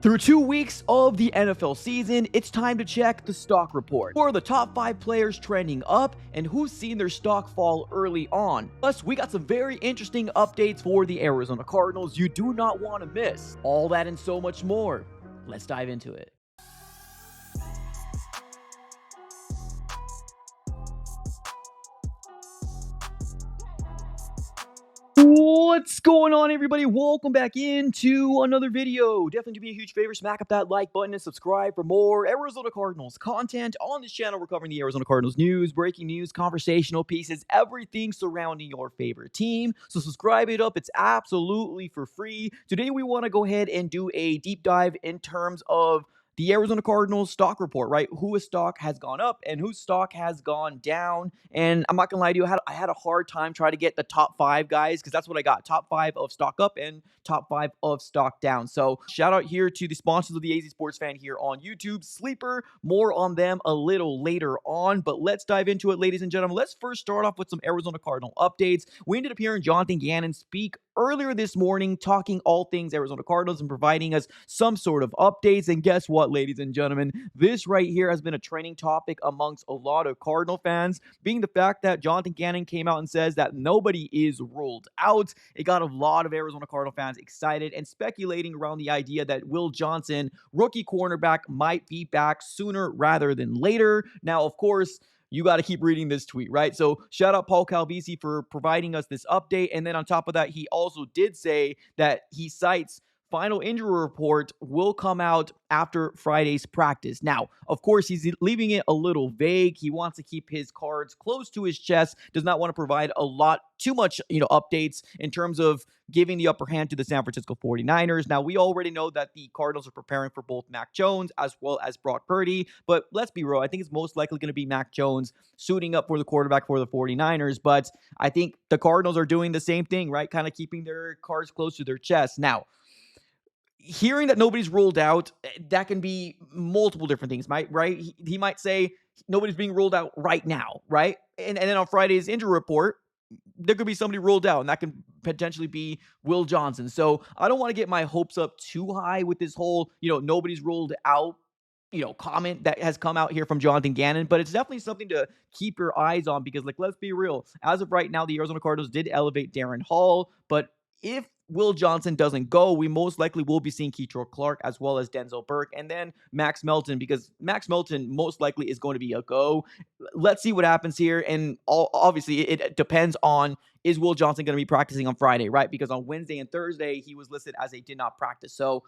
Through 2 weeks of the NFL season, it's time to check the stock report. Who are the top 5 players trending up and who's seen their stock fall early on? Plus, we got some very interesting updates for the Arizona Cardinals you do not want to miss. All that and so much more. Let's dive into it. What's going on, everybody? Welcome back into another video. Definitely do me a huge favor, smack up that like button and subscribe for more Arizona Cardinals content. On this channel, we're covering the Arizona Cardinals news, breaking news, conversational pieces, everything surrounding your favorite team. So subscribe it up. It's absolutely for free. Today, we want to go ahead and do a deep dive in terms of the Arizona Cardinals stock report, right? Whose stock has gone up and whose stock has gone down. And I'm not going to lie to you, I had a hard time trying to get the top 5 guys because that's what I got. Top 5 of stock up and top 5 of stock down. So shout out here to the sponsors of the AZ Sports Fan here on YouTube, Sleeper. More on them a little later on, but let's dive into it, ladies and gentlemen. Let's first start off with some Arizona Cardinal updates. We ended up hearing Jonathan Gannon speak earlier this morning, talking all things Arizona Cardinals and providing us some sort of updates. And guess what, ladies and gentlemen? This right here has been a trending topic amongst a lot of Cardinal fans, being the fact that Jonathan Gannon came out and says that nobody is ruled out. It got a lot of Arizona Cardinal fans excited and speculating around the idea that Will Johnson, rookie cornerback, might be back sooner rather than later. Now, of course, you got to keep reading this tweet, right? So shout out Paul Calvisi for providing us this update. And then on top of that, he also did say that he cites final injury report will come out after Friday's practice. Now, of course, he's leaving it a little vague. He wants to keep his cards close to his chest, does not want to provide too much, updates in terms of giving the upper hand to the San Francisco 49ers. Now, we already know that the Cardinals are preparing for both Mac Jones as well as Brock Purdy, but let's be real. I think it's most likely going to be Mac Jones suiting up for the quarterback for the 49ers, but I think the Cardinals are doing the same thing, right? Kind of keeping their cards close to their chest. Now, hearing that nobody's ruled out, that can be multiple different things, right? He might say nobody's being ruled out right now, right? And then on Friday's injury report, there could be somebody ruled out, and that can potentially be Will Johnson. So I don't want to get my hopes up too high with this whole, nobody's ruled out, comment that has come out here from Jonathan Gannon, but it's definitely something to keep your eyes on because, let's be real. As of right now, the Arizona Cardinals did elevate Darren Hall, but if Will Johnson doesn't go, we most likely will be seeing Keitrell Clark as well as Denzel Burke and then Max Melton, because Max Melton most likely is going to be a go. Let's see what happens here. And obviously it depends on, is Will Johnson going to be practicing on Friday, right? Because on Wednesday and Thursday, he was listed as a did not practice. So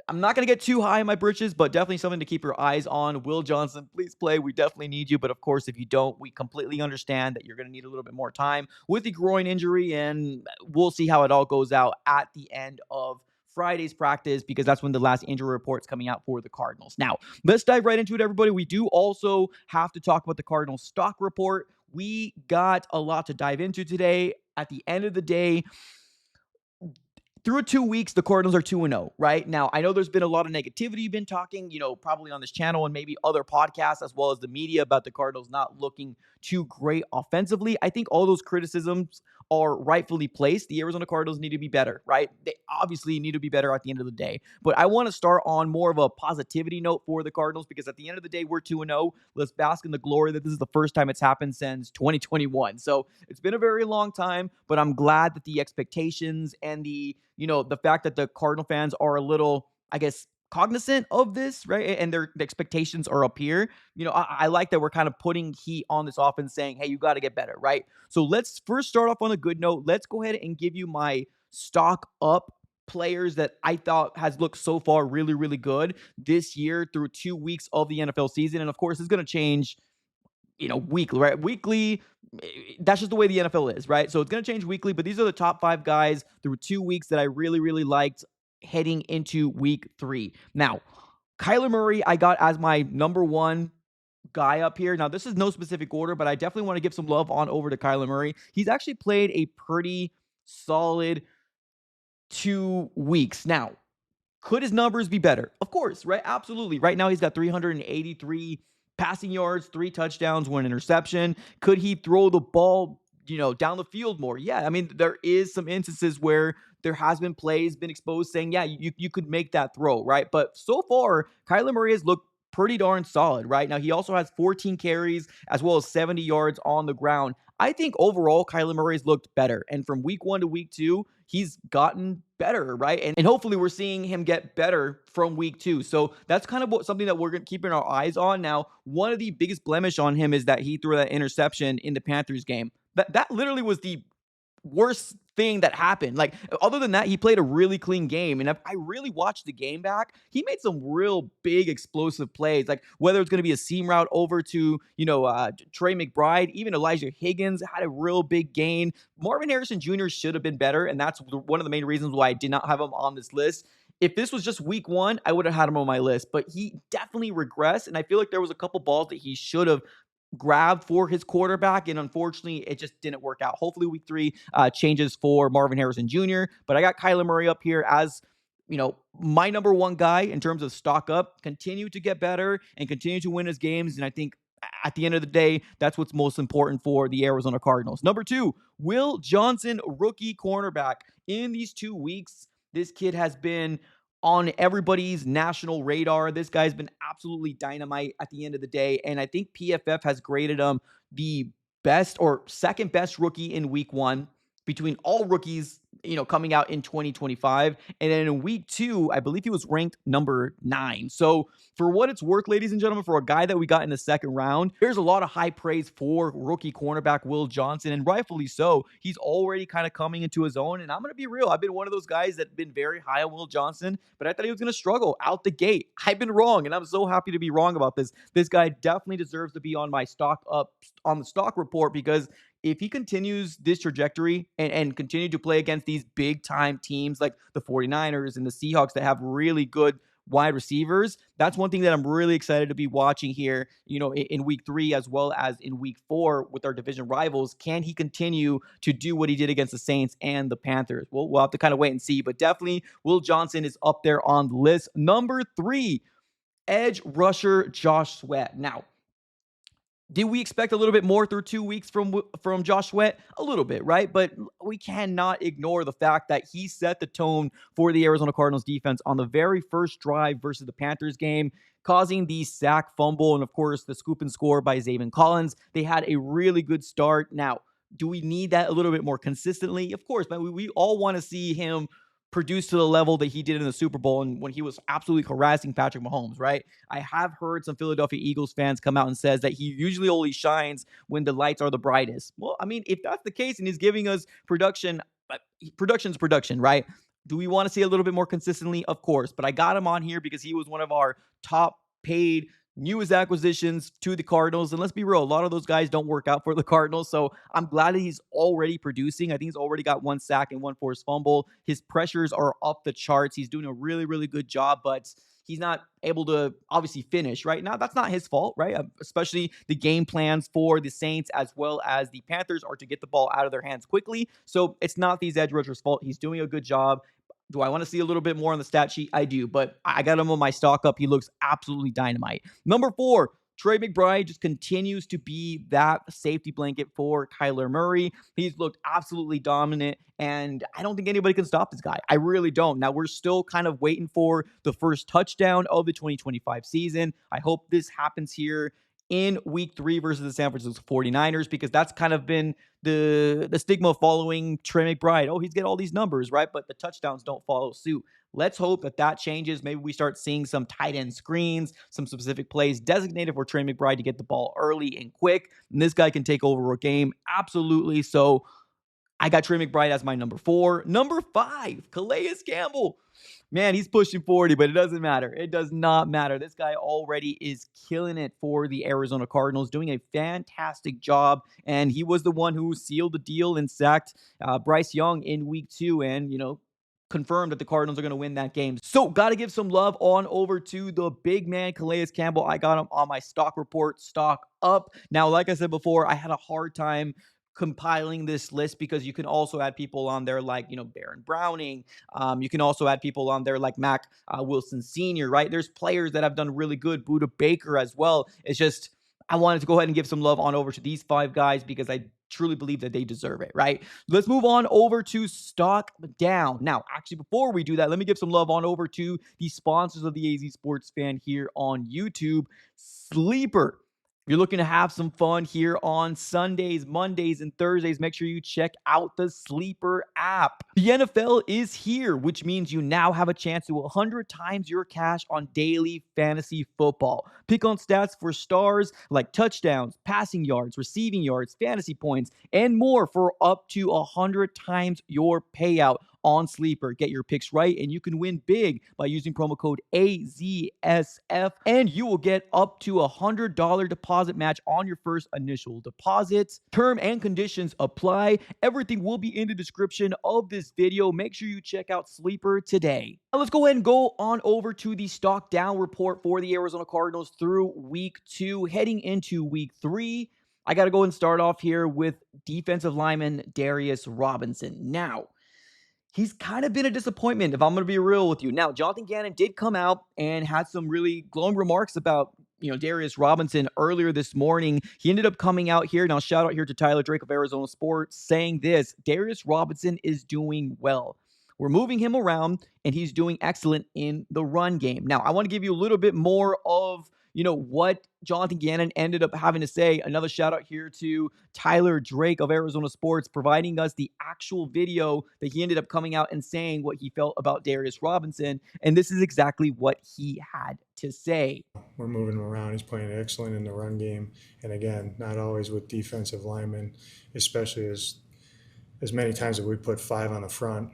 I'm not going to get too high in my britches, but definitely something to keep your eyes on. Will Johnson, please play. We definitely need you. But of course, if you don't, we completely understand that you're going to need a little bit more time with the groin injury, and we'll see how it all goes out at the end of Friday's practice, because that's when the last injury report's coming out for the Cardinals. Now, let's dive right into it, everybody. We do also have to talk about the Cardinals stock report. We got a lot to dive into today. At the end of the day, through 2 weeks, the Cardinals are 2-0, right? Now, I know there's been a lot of negativity been talking, probably on this channel and maybe other podcasts as well as the media about the Cardinals not looking too great offensively. I think all those criticisms are rightfully placed. The Arizona Cardinals need to be better, right? They obviously need to be better at the end of the day. But I want to start on more of a positivity note for the Cardinals, because at the end of the day, we're 2-0. Let's bask in the glory that this is the first time it's happened since 2021. So it's been a very long time, but I'm glad that the expectations and the fact that the Cardinal fans are a little, I guess, cognizant of this, right? And the expectations are up here. I like that we're kind of putting heat on this offense, saying, hey, you got to get better, right? So let's first start off on a good note. Let's go ahead and give you my stock up players that I thought has looked so far really, really good this year through 2 weeks of the NFL season. And of course, it's going to change, weekly, right? Weekly, that's just the way the NFL is, right? So it's going to change weekly, but these are the top 5 guys through 2 weeks that I really, really liked heading into week 3. Now, Kyler Murray, I got as my number 1 guy up here. Now, this is no specific order, but I definitely want to give some love on over to Kyler Murray. He's actually played a pretty solid 2 weeks. Now, could his numbers be better? Of course, right? Absolutely. Right now, he's got 383 passing yards, 3 touchdowns, 1 interception. Could he throw the ball, down the field more? Yeah. I mean, there is some instances where there has been plays been exposed saying, yeah, you could make that throw, right? But so far, Kyler Murray has looked pretty darn solid, right? Now, he also has 14 carries as well as 70 yards on the ground. I think overall, Kyler Murray's looked better. And from week 1 to week 2, he's gotten better, right? And hopefully we're seeing him get better from week 2. So that's kind of something that we're going to keeping our eyes on. Now, one of the biggest blemish on him is that he threw that interception in the Panthers game. That literally was the worst thing that happened. Like, other than that, he played a really clean game. And if I really watched the game back, he made some real big explosive plays. Like, whether it's going to be a seam route over to, Trey McBride, even Elijah Higgins had a real big gain. Marvin Harrison Jr. should have been better. And that's one of the main reasons why I did not have him on this list. If this was just week 1, I would have had him on my list, but he definitely regressed. And I feel like there was a couple balls that he should have grabbed for his quarterback, and unfortunately, it just didn't work out. Hopefully, week 3 changes for Marvin Harrison Jr., but I got Kyler Murray up here as, my number 1 guy in terms of stock up, continue to get better and continue to win his games, and I think at the end of the day, that's what's most important for the Arizona Cardinals. Number 2, Will Johnson, rookie cornerback. In these 2 weeks, this kid has been on everybody's national radar. This guy's been absolutely dynamite at the end of the day. And I think PFF has graded him the best or second best rookie in week 1 between all rookies, coming out in 2025. And then in week 2, I believe he was ranked number 9. So for what it's worth, ladies and gentlemen, for a guy that we got in the second round, there's a lot of high praise for rookie cornerback Will Johnson, and rightfully so. He's already kind of coming into his own, and I'm going to be real. I've been one of those guys that have been very high on Will Johnson, but I thought he was going to struggle out the gate. I've been wrong, and I'm so happy to be wrong about this. This guy definitely deserves to be on my stock report, because if he continues this trajectory and continue to play against these big time teams like the 49ers and the Seahawks that have really good wide receivers, that's one thing that I'm really excited to be watching here, in week 3 as well as in week 4 with our division rivals. Can he continue to do what he did against the Saints and the Panthers? Well, we'll have to kind of wait and see, but definitely Will Johnson is up there on the list. Number 3, edge rusher Josh Sweat. Now, did we expect a little bit more through 2 weeks from Josh Sweat? A little bit, right? But we cannot ignore the fact that he set the tone for the Arizona Cardinals defense on the very first drive versus the Panthers game, causing the sack, fumble, and of course the scoop and score by Zaven Collins. They had a really good start. Now, do we need that a little bit more consistently? Of course, but we all want to see him produce to the level that he did in the Super Bowl and when he was absolutely harassing Patrick Mahomes, right? I have heard some Philadelphia Eagles fans come out and says that he usually only shines when the lights are the brightest. Well, I mean, if that's the case and he's giving us production's production, right? Do we want to see a little bit more consistently? Of course, but I got him on here because he was one of our top paid newest acquisitions to the Cardinals. And let's be real, a lot of those guys don't work out for the Cardinals. So I'm glad that he's already producing. I think he's already got 1 sack and 1 forced fumble. His pressures are up the charts. He's doing a really, really good job, but he's not able to obviously finish, right? Now, that's not his fault, right? Especially the game plans for the Saints as well as the Panthers are to get the ball out of their hands quickly. So it's not these edge rushers' fault. He's doing a good job. Do I want to see a little bit more on the stat sheet? I do, but I got him on my stock up. He looks absolutely dynamite. Number 4, Trey McBride just continues to be that safety blanket for Kyler Murray. He's looked absolutely dominant, and I don't think anybody can stop this guy. I really don't. Now, we're still kind of waiting for the first touchdown of the 2025 season. I hope this happens here in week 3 versus the San Francisco 49ers, because that's kind of been the stigma following Trey McBride. Oh, he's getting all these numbers, right? But the touchdowns don't follow suit. Let's hope that changes. Maybe we start seeing some tight end screens, some specific plays designated for Trey McBride to get the ball early and quick. And this guy can take over a game. Absolutely. So I got Trey McBride as my number 4. Number 5, Calais Campbell. Man, he's pushing 40, but it doesn't matter. It does not matter. This guy already is killing it for the Arizona Cardinals, doing a fantastic job. And he was the one who sealed the deal and sacked Bryce Young in week 2 and, confirmed that the Cardinals are going to win that game. So got to give some love on over to the big man, Calais Campbell. I got him on my stock report, stock up. Now, like I said before, I had a hard time compiling this list because you can also add people on there like, Baron Browning. You can also add people on there like Mac Wilson Sr., right? There's players that have done really good. Buda Baker as well. It's just, I wanted to go ahead and give some love on over to these 5 guys because I truly believe that they deserve it, right? Let's move on over to stock down. Now, actually, before we do that, let me give some love on over to the sponsors of the AZ Sports Fan here on YouTube, Sleeper. If you're looking to have some fun here on Sundays, Mondays, and Thursdays, make sure you check out the Sleeper app. The NFL is here, which means you now have a chance to 100 times your cash on daily fantasy football. Pick on stats for stars like touchdowns, passing yards, receiving yards, fantasy points, and more for up to 100 times your payout on Sleeper. Get your picks right, and you can win big by using promo code AZSF, and you will get up to $100 deposit match on your first initial deposit. Term and conditions apply. Everything will be in the description of this video. Make sure you check out Sleeper today. Now let's go ahead and go on over to the stock down report for the Arizona Cardinals through week 2, heading into week 3. I got to go and start off here with defensive lineman Darius Robinson. Now, he's kind of been a disappointment, if I'm going to be real with you. Now, Jonathan Gannon did come out and had some really glowing remarks about, Darius Robinson earlier this morning. He ended up coming out here. Now, shout out here to Tyler Drake of Arizona Sports saying this: Darius Robinson is doing well. We're moving him around, and he's doing excellent in the run game. Now, I want to give you a little bit more of what Jonathan Gannon ended up having to say. Another shout out here to Tyler Drake of Arizona Sports, providing us the actual video that he ended up coming out and saying what he felt about Darius Robinson. And this is exactly what he had to say. We're moving him around. He's playing excellent in the run game. And again, not always with defensive linemen, especially as many times that we put 5 on the front.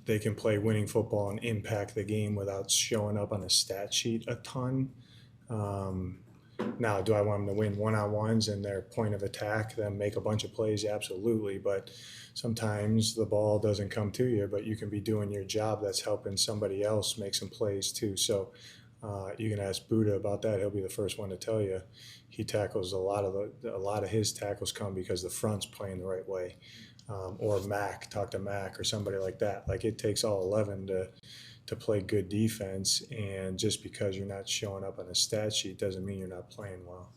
They can play winning football and impact the game without showing up on a stat sheet a ton. Now, do I want them to win one-on-ones and their point of attack, then make a bunch of plays? Absolutely. But sometimes the ball doesn't come to you, but you can be doing your job that's helping somebody else make some plays too. So you can ask Buddha about that. He'll be the first one to tell you he tackles a lot of his tackles come because the front's playing the right way. Or talk to Mac or somebody like that. Like, it takes all 11 to play good defense, and just because you're not showing up on a stat sheet doesn't mean you're not playing well.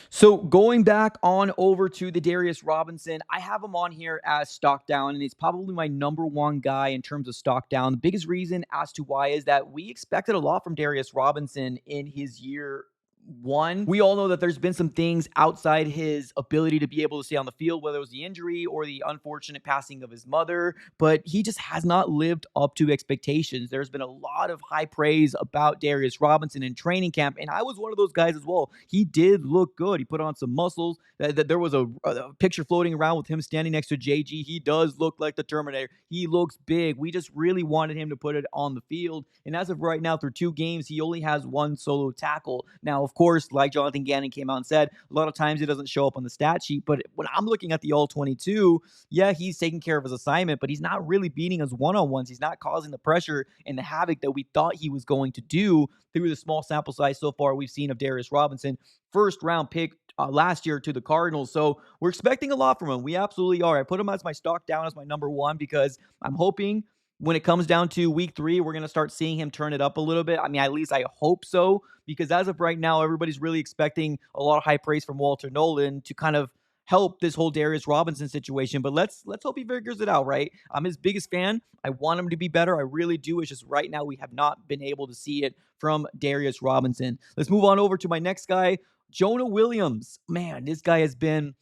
So going back on over to the Darius Robinson, I have him on here as stock down, and he's probably my number one guy in terms of stock down. The biggest reason as to why is that we expected a lot from Darius Robinson in his year 1. We all know that there's been some things outside his ability to be able to stay on the field, whether it was the injury or the unfortunate passing of his mother, but he just has not lived up to expectations. There's been a lot of high praise about Darius Robinson in training camp, and I was one of those guys as well. He did look good. He put on some muscles. There was a picture floating around with him standing next to JG. He does look like the Terminator. He looks big. We just really wanted him to put it on the field, and as of right now, through 2 games, he only has 1 solo tackle. Now, of course, like Jonathan Gannon came out and said, a lot of times it doesn't show up on the stat sheet. But when I'm looking at the all-22, yeah, he's taking care of his assignment, but he's not really beating us one-on-ones. He's not causing the pressure and the havoc that we thought he was going to do through the small sample size so far we've seen of Darius Robinson. First-round pick last year to the Cardinals. So we're expecting a lot from him. We absolutely are. I put him as my stock down as my number 1 because I'm hoping when it comes down to week 3, we're going to start seeing him turn it up a little bit. I mean, at least I hope so, because as of right now, everybody's really expecting a lot of high praise from Walter Nolan to kind of help this whole Darius Robinson situation. But let's hope he figures it out, right? I'm his biggest fan. I want him to be better. I really do. It's just right now we have not been able to see it from Darius Robinson. Let's move on over to my next guy, Jonah Williams. Man, this guy has been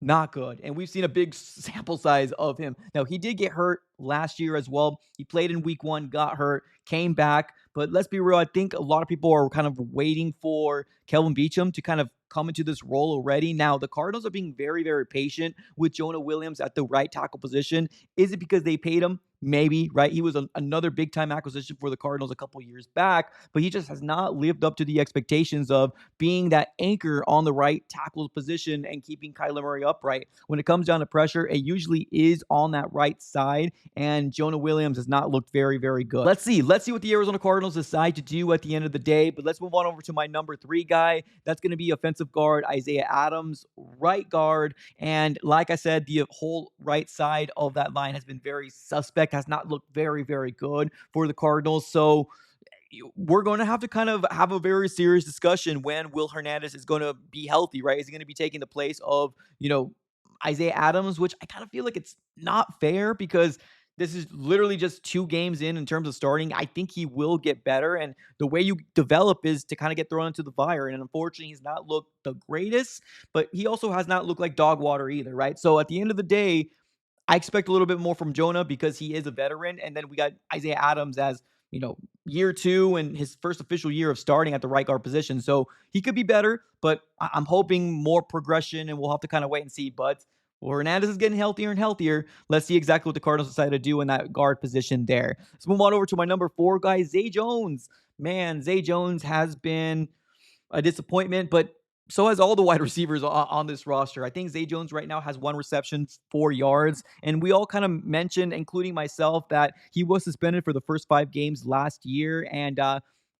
not good. And we've seen a big sample size of him. Now, he did get hurt last year as well. He played in week 1, got hurt, came back. But let's be real, I think a lot of people are kind of waiting for Kelvin Beachum to kind of come into this role already. Now, the Cardinals are being very, very patient with Jonah Williams at the right tackle position. Is it because they paid him? Maybe, right? He was another big-time acquisition for the Cardinals a couple years back, but he just has not lived up to the expectations of being that anchor on the right tackle position and keeping Kyler Murray upright. When it comes down to pressure, it usually is on that right side, and Jonah Williams has not looked very, very good. Let's see what the Arizona Cardinals decide to do at the end of the day, but let's move on over to my number 3 guy. That's going to be offensive guard Isaiah Adams, right guard, and like I said, the whole right side of that line has been very suspect, has not looked very, very good for the Cardinals. So we're going to have to kind of have a very serious discussion when Will Hernandez is going to be healthy, right? Is he going to be taking the place of, Isaiah Adams, which I kind of feel like it's not fair because this is literally just 2 games in terms of starting. I think he will get better. And the way you develop is to kind of get thrown into the fire. And unfortunately, he's not looked the greatest, but he also has not looked like dog water either, right? So at the end of the day, I expect a little bit more from Jonah because he is a veteran. And then we got Isaiah Adams as, year 2 and his first official year of starting at the right guard position. So he could be better, but I'm hoping more progression and we'll have to kind of wait and see. But Hernandez is getting healthier and healthier. Let's see exactly what the Cardinals decide to do in that guard position there. Let's move on over to my number 4 guy, Zay Jones. Man, Zay Jones has been a disappointment, but so has all the wide receivers on this roster. I think Zay Jones right now has 1 reception, 4 yards. And we all kind of mentioned, including myself, that he was suspended for the first 5 games last year. And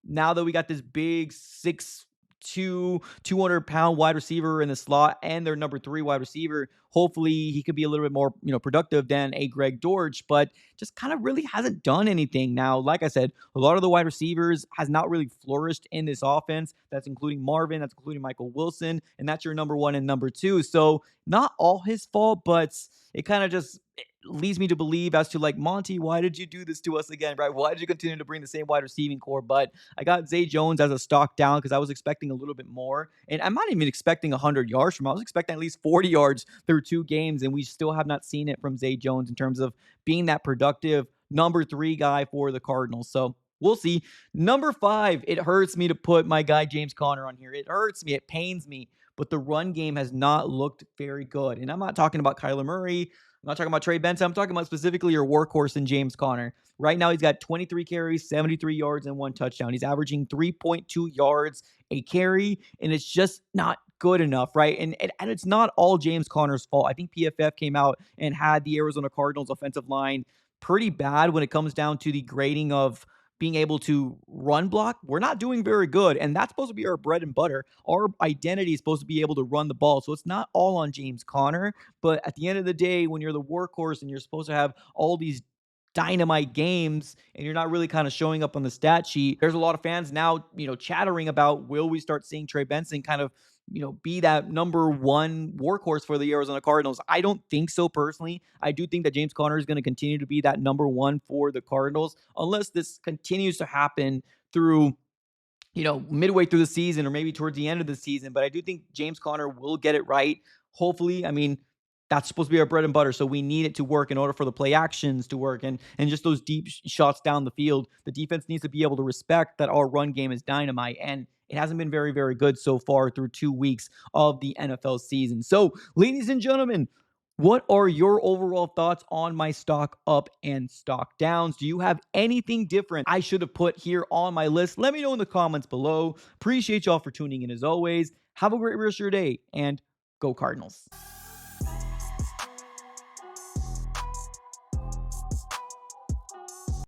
now that we got this big 6'2", 200-pound wide receiver in the slot and their number 3 wide receiver, hopefully he could be a little bit more, productive than a Greg Dortch, but just kind of really hasn't done anything. Now, like I said, a lot of the wide receivers has not really flourished in this offense. That's including Marvin, that's including Michael Wilson, and that's your number 1 and number 2. So not all his fault, but it kind of just leads me to believe as to like, Monty, why did you do this to us again, right? Why did you continue to bring the same wide receiving core? But I got Zay Jones as a stock down because I was expecting a little bit more. And I'm not even expecting 100 yards from him. I was expecting at least 40 yards through 2 games, and we still have not seen it from Zay Jones in terms of being that productive number 3 guy for the Cardinals. So we'll see. Number 5, it hurts me to put my guy James Conner on here. It hurts me. It pains me. But the run game has not looked very good. And I'm not talking about Kyler Murray. I'm not talking about Trey Benson. I'm talking about specifically your workhorse in James Conner. Right now, he's got 23 carries, 73 yards, and 1 touchdown. He's averaging 3.2 yards a carry, and it's just not good enough, right? And it's not all James Conner's fault. I think PFF came out and had the Arizona Cardinals offensive line pretty bad when it comes down to the grading of being able to run block. We're not doing very good, and that's supposed to be our bread and butter. Our identity is supposed to be able to run the ball, so it's not all on James Conner. But at the end of the day, when you're the workhorse and you're supposed to have all these dynamite games and you're not really kind of showing up on the stat sheet, there's a lot of fans now, chattering about, will we start seeing Trey Benson kind of, be that number 1 workhorse for the Arizona Cardinals? I don't think so personally. I do think that James Conner is going to continue to be that number 1 for the Cardinals unless this continues to happen through, midway through the season or maybe towards the end of the season. But I do think James Conner will get it right. Hopefully, I mean, that's supposed to be our bread and butter. So we need it to work in order for the play actions to work and just those deep shots down the field. The defense needs to be able to respect that our run game is dynamite. And it hasn't been very, very good so far through 2 weeks of the NFL season. So, ladies and gentlemen, what are your overall thoughts on my stock up and stock downs? Do you have anything different I should have put here on my list? Let me know in the comments below. Appreciate y'all for tuning in as always. Have a great rest of your day and go Cardinals.